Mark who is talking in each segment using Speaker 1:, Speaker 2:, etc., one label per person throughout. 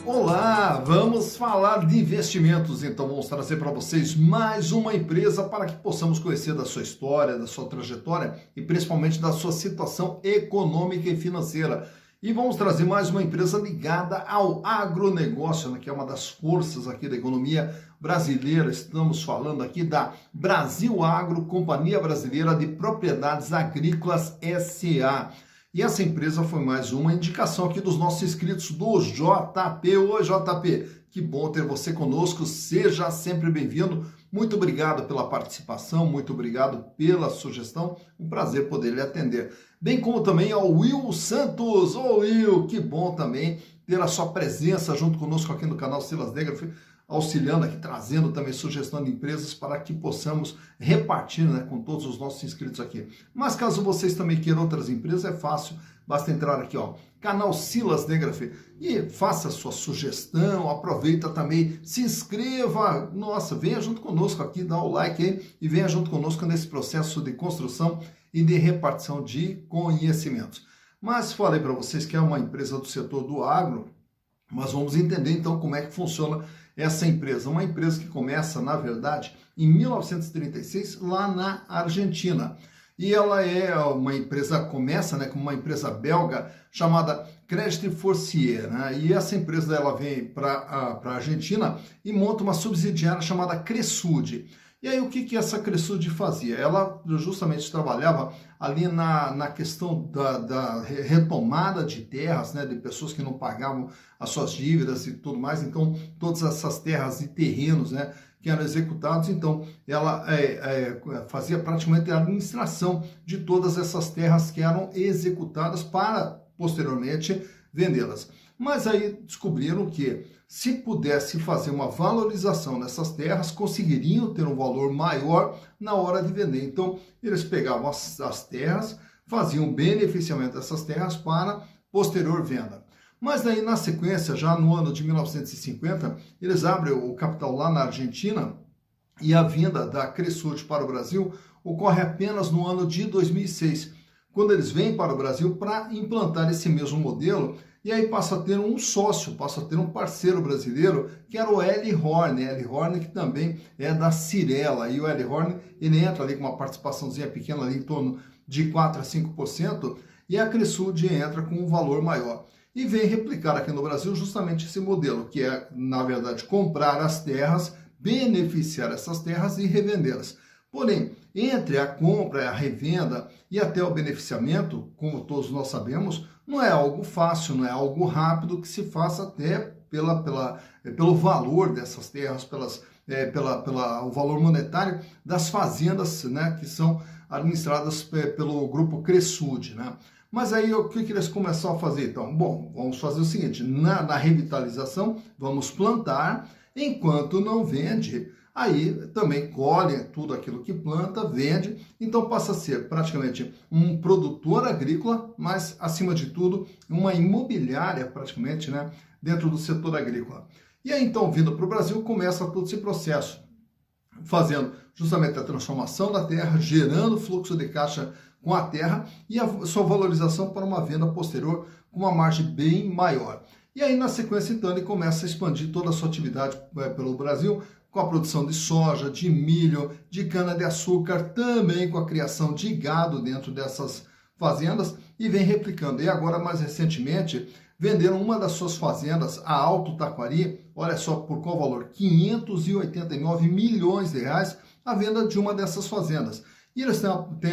Speaker 1: Olá, vamos falar de investimentos, então vamos trazer para vocês mais uma empresa para que possamos conhecer da sua história, da sua trajetória e principalmente da sua situação econômica e financeira. E vamos trazer mais uma empresa ligada ao agronegócio, né, que é uma das forças aqui da economia brasileira. Estamos falando aqui da Brasil Agro, Companhia Brasileira de Propriedades Agrícolas S.A. E essa empresa foi mais uma indicação aqui dos nossos inscritos do JP. Oi, JP, que bom ter você conosco, seja sempre bem-vindo. Muito obrigado pela participação, muito obrigado pela sugestão, um prazer poder lhe atender. Bem como também ao Will Santos. Ô Will, que bom também ter a sua presença junto conosco aqui no canal Silas Negrafo, auxiliando aqui, trazendo também sugestão de empresas para que possamos repartir, né, com todos os nossos inscritos aqui. Mas caso vocês também queiram outras empresas, é fácil, basta entrar aqui, ó, canal Silas Negrafo, e faça a sua sugestão, aproveita também, se inscreva, nossa, venha junto conosco aqui, dá o like aí e venha junto conosco nesse processo de construção e de repartição de conhecimentos. Mas falei para vocês que é uma empresa do setor do agro, mas vamos entender então como é que funciona essa empresa. Uma empresa que começa, na verdade, em 1936, lá na Argentina. E ela é uma empresa, começa, né, como uma empresa belga chamada Crédit Foncier, né? E essa empresa ela vem para a Argentina e monta uma subsidiária chamada Cresud. E aí o que essa Cresud fazia? Ela justamente trabalhava ali na questão da retomada de terras, né, de pessoas que não pagavam as suas dívidas e tudo mais. Então, todas essas terras e terrenos, né, que eram executados, então ela fazia praticamente a administração de todas essas terras que eram executadas para, posteriormente, vendê-las. Mas aí descobriram que se pudesse fazer uma valorização nessas terras, conseguiriam ter um valor maior na hora de vender. Então, eles pegavam as terras, faziam beneficiamento dessas terras para posterior venda. Mas daí, na sequência, já no ano de 1950, eles abrem o capital lá na Argentina e a vinda da Cresud para o Brasil ocorre apenas no ano de 2006, quando eles vêm para o Brasil para implantar esse mesmo modelo. E aí passa a ter um sócio, passa a ter um parceiro brasileiro, que era o L. Horn, que também é da Cirela. E o L. Horn, ele entra ali com uma participaçãozinha pequena, ali em torno de 4 a 5%, e a Cresud entra com um valor maior. E vem replicar aqui no Brasil justamente esse modelo, que é, na verdade, comprar as terras, beneficiar essas terras e revendê-las. Porém, entre a compra, a revenda e até o beneficiamento, como todos nós sabemos, não é algo fácil, não é algo rápido que se faça até pelo valor dessas terras, pelo valor monetário das fazendas, né, que são administradas pelo grupo Cresud, né? Mas aí o que eles começaram a fazer? Então, bom, vamos fazer o seguinte, na revitalização, vamos plantar, enquanto não vende, aí também colhe tudo aquilo que planta, vende, então passa a ser praticamente um produtor agrícola, mas acima de tudo uma imobiliária praticamente, né, dentro do setor agrícola. E aí então, vindo para o Brasil, começa todo esse processo, fazendo justamente a transformação da terra, gerando fluxo de caixa com a terra e a sua valorização para uma venda posterior com uma margem bem maior. E aí, na sequência, então, ele começa a expandir toda a sua atividade pelo Brasil, com a produção de soja, de milho, de cana-de-açúcar, também com a criação de gado dentro dessas fazendas e vem replicando. E agora, mais recentemente, venderam uma das suas fazendas, a Alto Taquari, olha só por qual valor, 589 milhões de reais, a venda de uma dessas fazendas. E eles têm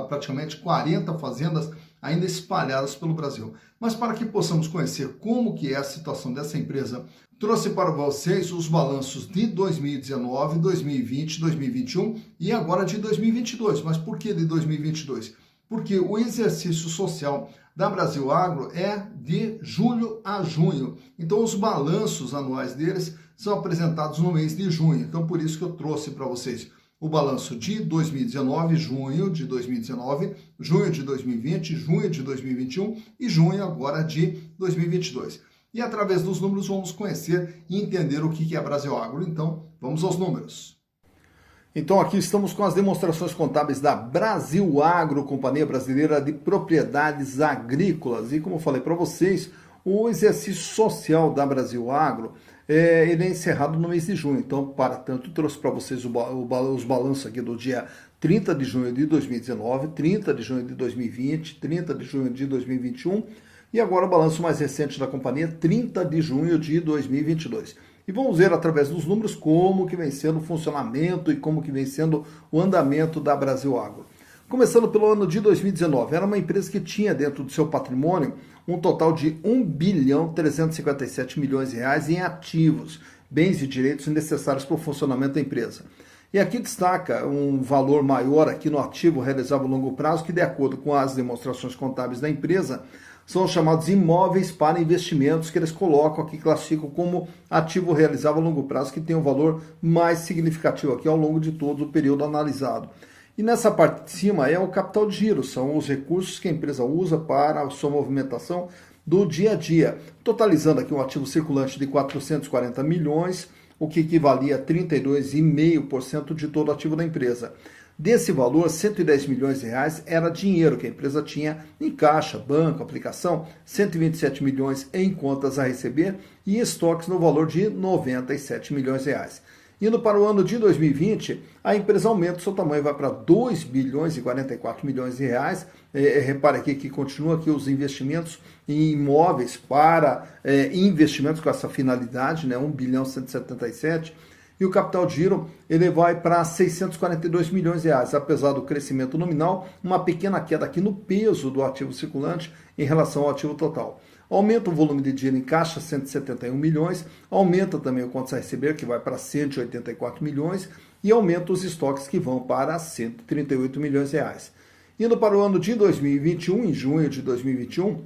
Speaker 1: praticamente 40 fazendas ainda espalhadas pelo Brasil. Mas para que possamos conhecer como que é a situação dessa empresa, trouxe para vocês os balanços de 2019, 2020, 2021 e agora de 2022. Mas por que de 2022? Porque o exercício social da Brasil Agro é de julho a junho. Então os balanços anuais deles são apresentados no mês de junho. Então por isso que eu trouxe para vocês o balanço de 2019, junho de 2019, junho de 2020, junho de 2021 e junho agora de 2022. E através dos números vamos conhecer e entender o que é Brasil Agro. Então, vamos aos números. Então aqui estamos com as demonstrações contábeis da Brasil Agro, Companhia Brasileira de Propriedades Agrícolas. E como eu falei para vocês, O exercício social da Brasil Agro, ele é encerrado no mês de junho. Então, para tanto, trouxe para vocês os balanços aqui do dia 30 de junho de 2019, 30 de junho de 2020, 30 de junho de 2021 e agora o balanço mais recente da companhia, 30 de junho de 2022. E vamos ver através dos números como que vem sendo o funcionamento e como que vem sendo o andamento da Brasil Agro. Começando pelo ano de 2019, era uma empresa que tinha dentro do seu patrimônio um total de R$ 1.357 bilhões em ativos, bens e direitos necessários para o funcionamento da empresa. E aqui destaca um valor maior aqui no ativo realizável a longo prazo, que de acordo com as demonstrações contábeis da empresa, são os chamados imóveis para investimentos, que eles colocam aqui, classificam como ativo realizável a longo prazo, que tem um valor mais significativo aqui ao longo de todo o período analisado. E nessa parte de cima é o capital de giro, são os recursos que a empresa usa para a sua movimentação do dia a dia, totalizando aqui um ativo circulante de 440 milhões, o que equivalia a 32,5% de todo o ativo da empresa. Desse valor, 110 milhões de reais era dinheiro que a empresa tinha em caixa, banco, aplicação, 127 milhões em contas a receber e estoques no valor de 97 milhões de reais. Indo para o ano de 2020, a empresa aumenta o seu tamanho, vai para 2 bilhões e 44 milhões de reais. Repare aqui que continua aqui os investimentos em imóveis para investimentos com essa finalidade, né, 1 bilhão 177. E o capital de giro ele vai para 642 milhões de reais, apesar do crescimento nominal, uma pequena queda aqui no peso do ativo circulante em relação ao ativo total. Aumenta o volume de dinheiro em caixa, 171 milhões, aumenta também o contas a receber, que vai para 184 milhões, e aumenta os estoques, que vão para 138 milhões de reais. Indo para o ano de 2021, em junho de 2021,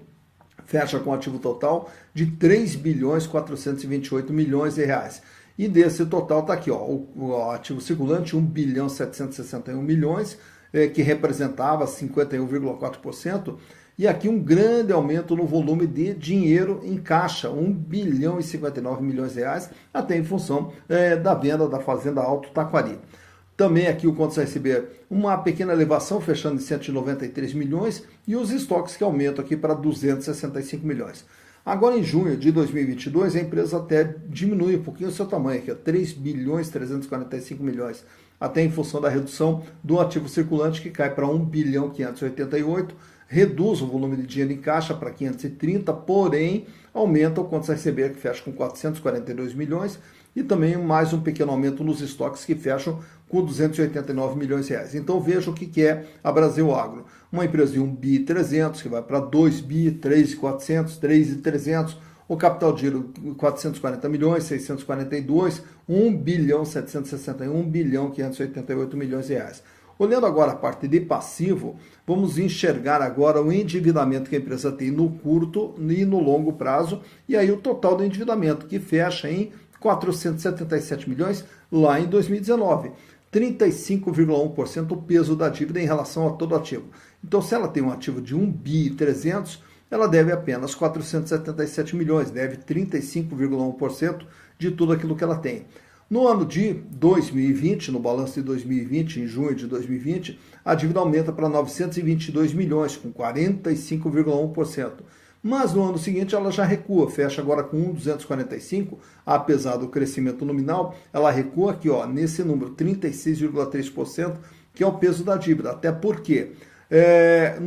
Speaker 1: fecha com ativo total de 3 bilhões 428 milhões de reais. E desse total está aqui, ó, o ativo circulante, 1 bilhão 761 milhões, que representava 51,4%, e aqui um grande aumento no volume de dinheiro em caixa, 1 bilhão e 59 milhões de reais, até em função da venda da Fazenda Alto Taquari. Também aqui o contas a receber, uma pequena elevação, fechando em 193 milhões, e os estoques que aumentam aqui para 265 milhões. Agora, em junho de 2022, a empresa até diminui um pouquinho o seu tamanho, aqui, 3 bilhões 345 milhões, até em função da redução do ativo circulante, que cai para 1 bilhão 588, reduz o volume de dinheiro em caixa para 530, porém aumenta o contas a receber, que fecha com 442 milhões, e também mais um pequeno aumento nos estoques, que fecham com 289 milhões de reais. Então veja o que é a Brasil Agro. Uma empresa de 1 bi 300, que vai para 2 bi, 3.400, 3.300, o capital de giro 440 milhões, 642, 1 bilhão 761, 1 bilhão 588 milhões de reais. Olhando agora a parte de passivo, vamos enxergar agora o endividamento que a empresa tem no curto e no longo prazo, e aí o total do endividamento, que fecha em 477 milhões lá em 2019. 35,1% o peso da dívida em relação a todo ativo. Então, se ela tem um ativo de 1 bi 300, ela deve apenas 477 milhões, deve 35,1% de tudo aquilo que ela tem. No ano de 2020, no balanço de 2020, em junho de 2020, a dívida aumenta para 922 milhões, com 45,1%. Mas no ano seguinte ela já recua, fecha agora com 1.245, apesar do crescimento nominal, ela recua aqui, ó, nesse número, 36,3%, que é o peso da dívida. Até porque,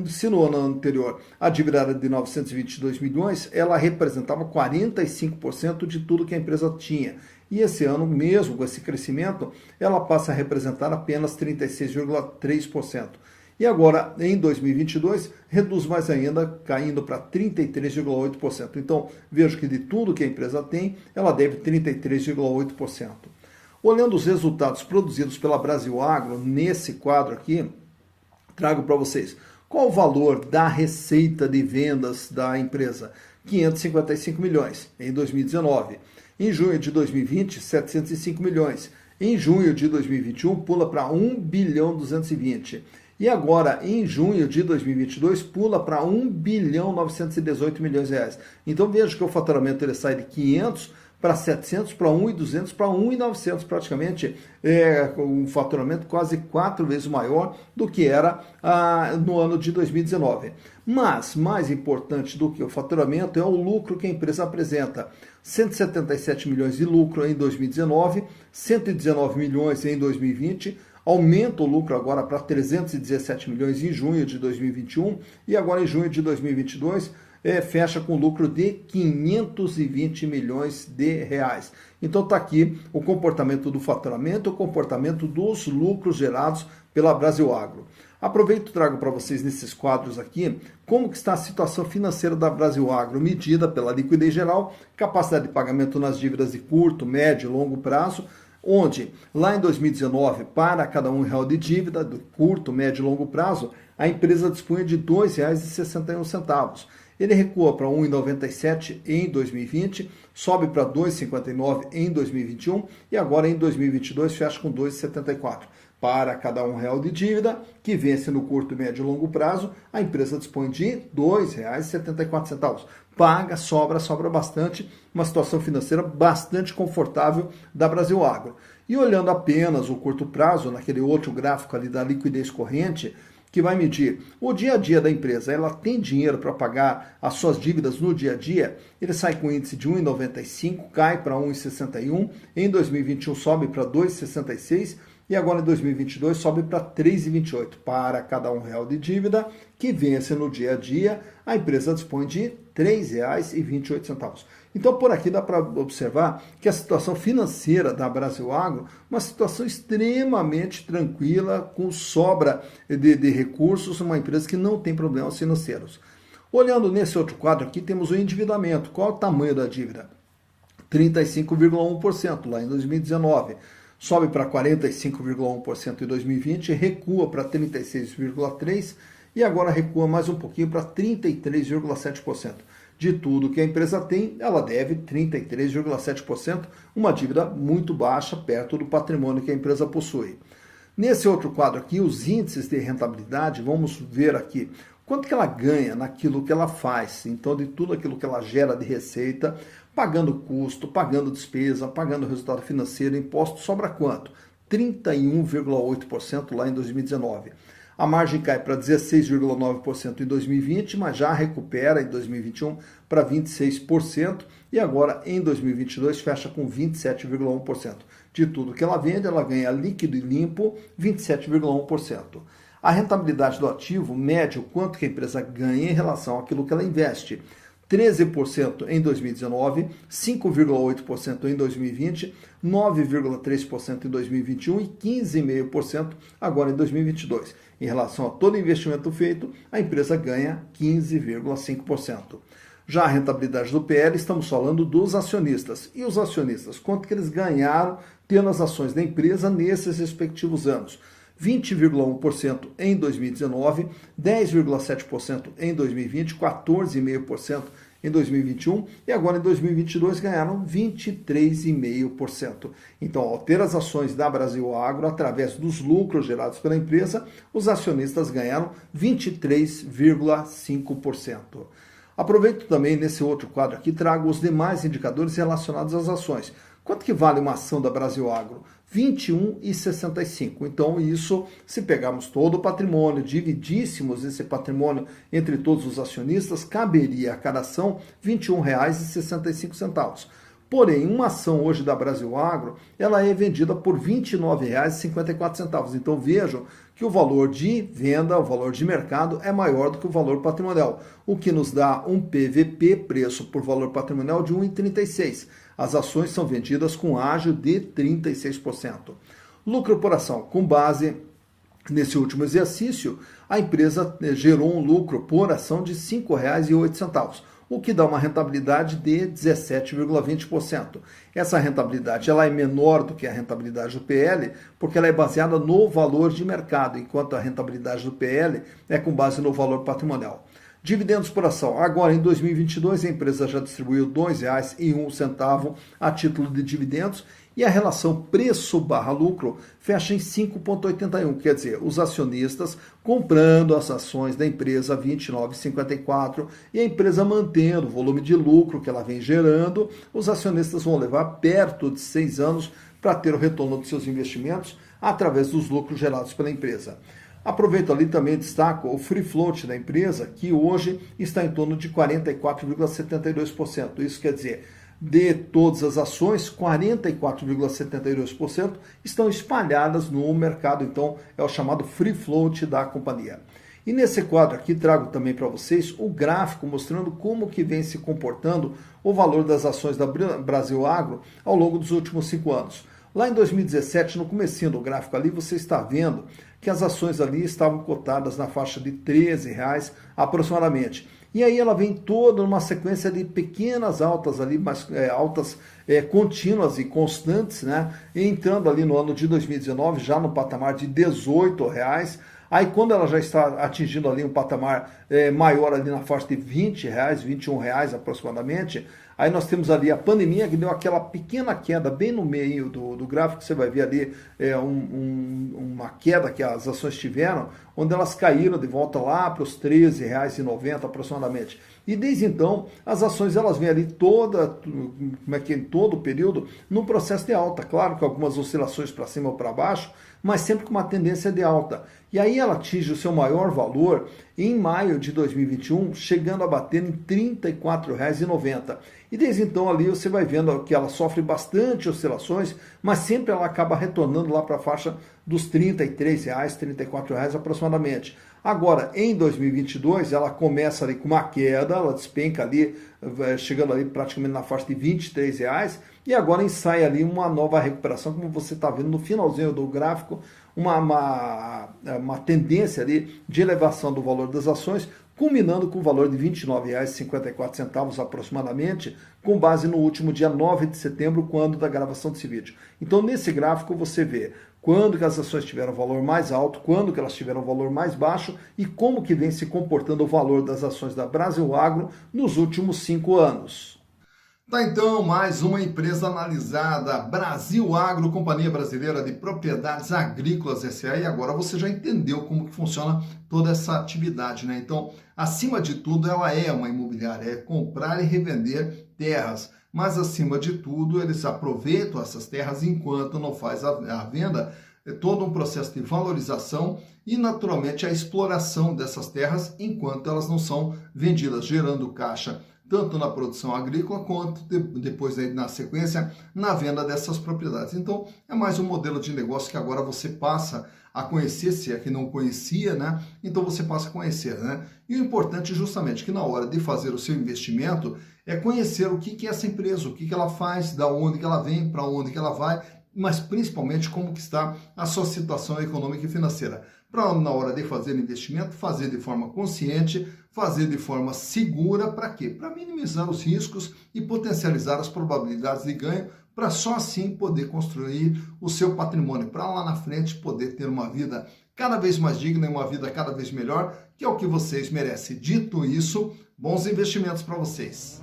Speaker 1: se no ano anterior a dívida era de 922 milhões, ela representava 45% de tudo que a empresa tinha. E esse ano, mesmo com esse crescimento, ela passa a representar apenas 36,3%. E agora, em 2022, reduz mais ainda, caindo para 33,8%. Então, vejo que de tudo que a empresa tem, ela deve 33,8%. Olhando os resultados produzidos pela Brasil Agro, nesse quadro aqui, trago para vocês qual o valor da receita de vendas da empresa. 555 milhões em 2019. Em junho de 2020, 705 milhões. Em junho de 2021, pula para 1 bilhão 220. E agora, em junho de 2022, pula para 1 bilhão 918 milhões de reais. Então veja que o faturamento ele sai de 500 para 700, para 1.200, para 1.900 praticamente, um faturamento quase 4 vezes maior do que era no ano de 2019. Mas, mais importante do que o faturamento é o lucro que a empresa apresenta. 177 milhões de lucro em 2019, 119 milhões em 2020, aumenta o lucro agora para 317 milhões em junho de 2021 e agora em junho de 2022 fecha com lucro de 520 milhões de reais. Então está aqui o comportamento do faturamento, o comportamento dos lucros gerados pela Brasil Agro. Aproveito e trago para vocês nesses quadros aqui como que está a situação financeira da Brasil Agro, medida pela liquidez geral, capacidade de pagamento nas dívidas de curto, médio e longo prazo, onde lá em 2019, para cada R$1 de dívida, do curto, médio e longo prazo, a empresa dispunha de R$ 2,61. Ele recua para 1,97 em 2020, sobe para 2,59 em 2021 e agora em 2022 fecha com 2,74. Para cada R$1 de dívida, que vence no curto, médio e longo prazo, a empresa dispõe de R$ 2,74. Paga, sobra bastante, uma situação financeira bastante confortável da Brasil Agro. E olhando apenas o curto prazo, naquele outro gráfico ali da liquidez corrente, que vai medir o dia a dia da empresa, ela tem dinheiro para pagar as suas dívidas no dia a dia, ele sai com índice de 1,95, cai para 1,61, em 2021 sobe para 2,66 e agora em 2022 sobe para 3,28. Para cada R$1 de dívida que vence no dia a dia, a empresa dispõe de R$ 3,28. Então, por aqui dá para observar que a situação financeira da Brasil Agro é uma situação extremamente tranquila, com sobra de recursos, uma empresa que não tem problemas financeiros. Olhando nesse outro quadro aqui, temos o endividamento. Qual é o tamanho da dívida? 35,1% lá em 2019. Sobe para 45,1% em 2020, recua para 36,3% e agora recua mais um pouquinho para 33,7%. De tudo que a empresa tem, ela deve 33,7%, uma dívida muito baixa, perto do patrimônio que a empresa possui. Nesse outro quadro aqui, os índices de rentabilidade, vamos ver aqui quanto que ela ganha naquilo que ela faz. Então, de tudo aquilo que ela gera de receita, pagando custo, pagando despesa, pagando resultado financeiro, imposto, sobra quanto? 31,8% lá em 2019. A margem cai para 16,9% em 2020, mas já recupera em 2021 para 26% e agora em 2022 fecha com 27,1%. De tudo que ela vende, ela ganha líquido e limpo 27,1%. A rentabilidade do ativo mede o quanto que a empresa ganha em relação àquilo que ela investe. 13% em 2019, 5,8% em 2020, 9,3% em 2021 e 15,5% agora em 2022. Em relação a todo investimento feito, a empresa ganha 15,5%. Já a rentabilidade do PL, estamos falando dos acionistas. E os acionistas, quanto que eles ganharam tendo as ações da empresa nesses respectivos anos? 20,1% em 2019, 10,7% em 2020, 14,5% em 2021 e agora em 2022 ganharam 23,5%. Então, ao ter as ações da Brasil Agro, através dos lucros gerados pela empresa, os acionistas ganharam 23,5%. Aproveito também nesse outro quadro aqui, trago os demais indicadores relacionados às ações. Quanto que vale uma ação da Brasil Agro? R$ 21,65. Então, isso, se pegarmos todo o patrimônio, dividíssemos esse patrimônio entre todos os acionistas, caberia a cada ação R$ 21,65. Porém, uma ação hoje da Brasil Agro, ela é vendida por R$ 29,54. Então, vejam que o valor de venda, o valor de mercado é maior do que o valor patrimonial, o que nos dá um PVP, preço por valor patrimonial, de 1,36. As ações são vendidas com ágio de 36%. Lucro por ação, com base nesse último exercício, a empresa gerou um lucro por ação de R$ 5,08, o que dá uma rentabilidade de 17,20%. Essa rentabilidade ela é menor do que a rentabilidade do PL, porque ela é baseada no valor de mercado, enquanto a rentabilidade do PL é com base no valor patrimonial. Dividendos por ação. Agora, em 2022, a empresa já distribuiu R$ 2,01 a título de dividendos e a relação preço/lucro fecha em 5,81. Quer dizer, os acionistas comprando as ações da empresa a R$ 29,54 e a empresa mantendo o volume de lucro que ela vem gerando, os acionistas vão levar perto de 6 anos para ter o retorno dos seus investimentos através dos lucros gerados pela empresa. Aproveito ali também destaco o free float da empresa, que hoje está em torno de 44,72%. Isso quer dizer, de todas as ações, 44,72% estão espalhadas no mercado, então é o chamado free float da companhia. E nesse quadro aqui trago também para vocês o gráfico mostrando como que vem se comportando o valor das ações da Brasil Agro ao longo dos últimos 5 anos. Lá em 2017, no comecinho do gráfico ali, você está vendo que as ações ali estavam cotadas na faixa de R$ 13 aproximadamente. E aí ela vem toda numa sequência de pequenas altas ali, mas altas contínuas e constantes, né? Entrando ali no ano de 2019, já no patamar de R$ 18. Aí quando ela já está atingindo ali um patamar maior ali na faixa de R$ 20, R$ 21 aproximadamente, aí nós temos ali a pandemia que deu aquela pequena queda bem no meio do gráfico, você vai ver ali uma queda que as ações tiveram, onde elas caíram de volta lá para os R$ 13,90 aproximadamente. E desde então, as ações elas vêm ali em todo o período num processo de alta, claro que algumas oscilações para cima ou para baixo, mas sempre com uma tendência de alta. E aí ela atinge o seu maior valor em maio de 2021, chegando a bater em R$ 34,90. E desde então ali você vai vendo que ela sofre bastante oscilações, mas sempre ela acaba retornando lá para a faixa dos R$ 33, R$ 34 aproximadamente. Agora, em 2022, ela começa ali com uma queda, ela despenca ali, chegando ali praticamente na faixa de R$ 23, e agora ensaia ali uma nova recuperação, como você está vendo no finalzinho do gráfico, uma tendência ali de elevação do valor das ações, culminando com o valor de R$ 29,54 aproximadamente, com base no último dia 9 de setembro, quando da gravação desse vídeo. Então, nesse gráfico você vê quando que as ações tiveram valor mais alto, quando que elas tiveram valor mais baixo e como que vem se comportando o valor das ações da Brasil Agro nos últimos 5 anos. Tá então, mais uma empresa analisada, Brasil Agro, Companhia Brasileira de Propriedades Agrícolas S.A. E agora você já entendeu como que funciona toda essa atividade, né? Então, acima de tudo, ela é uma imobiliária, é comprar e revender terras. Mas, acima de tudo, eles aproveitam essas terras enquanto não faz a venda, é todo um processo de valorização e, naturalmente, a exploração dessas terras enquanto elas não são vendidas, gerando caixa tanto na produção agrícola quanto depois, na sequência, na venda dessas propriedades. Então, é mais um modelo de negócio que agora você passa a conhecer, se é que não conhecia, né? Então você passa a conhecer, né? E o importante justamente que na hora de fazer o seu investimento é conhecer o que é essa empresa, o que ela faz, da onde que ela vem, para onde que ela vai, mas principalmente como que está a sua situação econômica e financeira. Para na hora de fazer investimento, fazer de forma consciente, fazer de forma segura, para quê? Para minimizar os riscos e potencializar as probabilidades de ganho, para só assim poder construir o seu patrimônio, para lá na frente poder ter uma vida cada vez mais digna e uma vida cada vez melhor, que é o que vocês merecem. Dito isso, bons investimentos para vocês.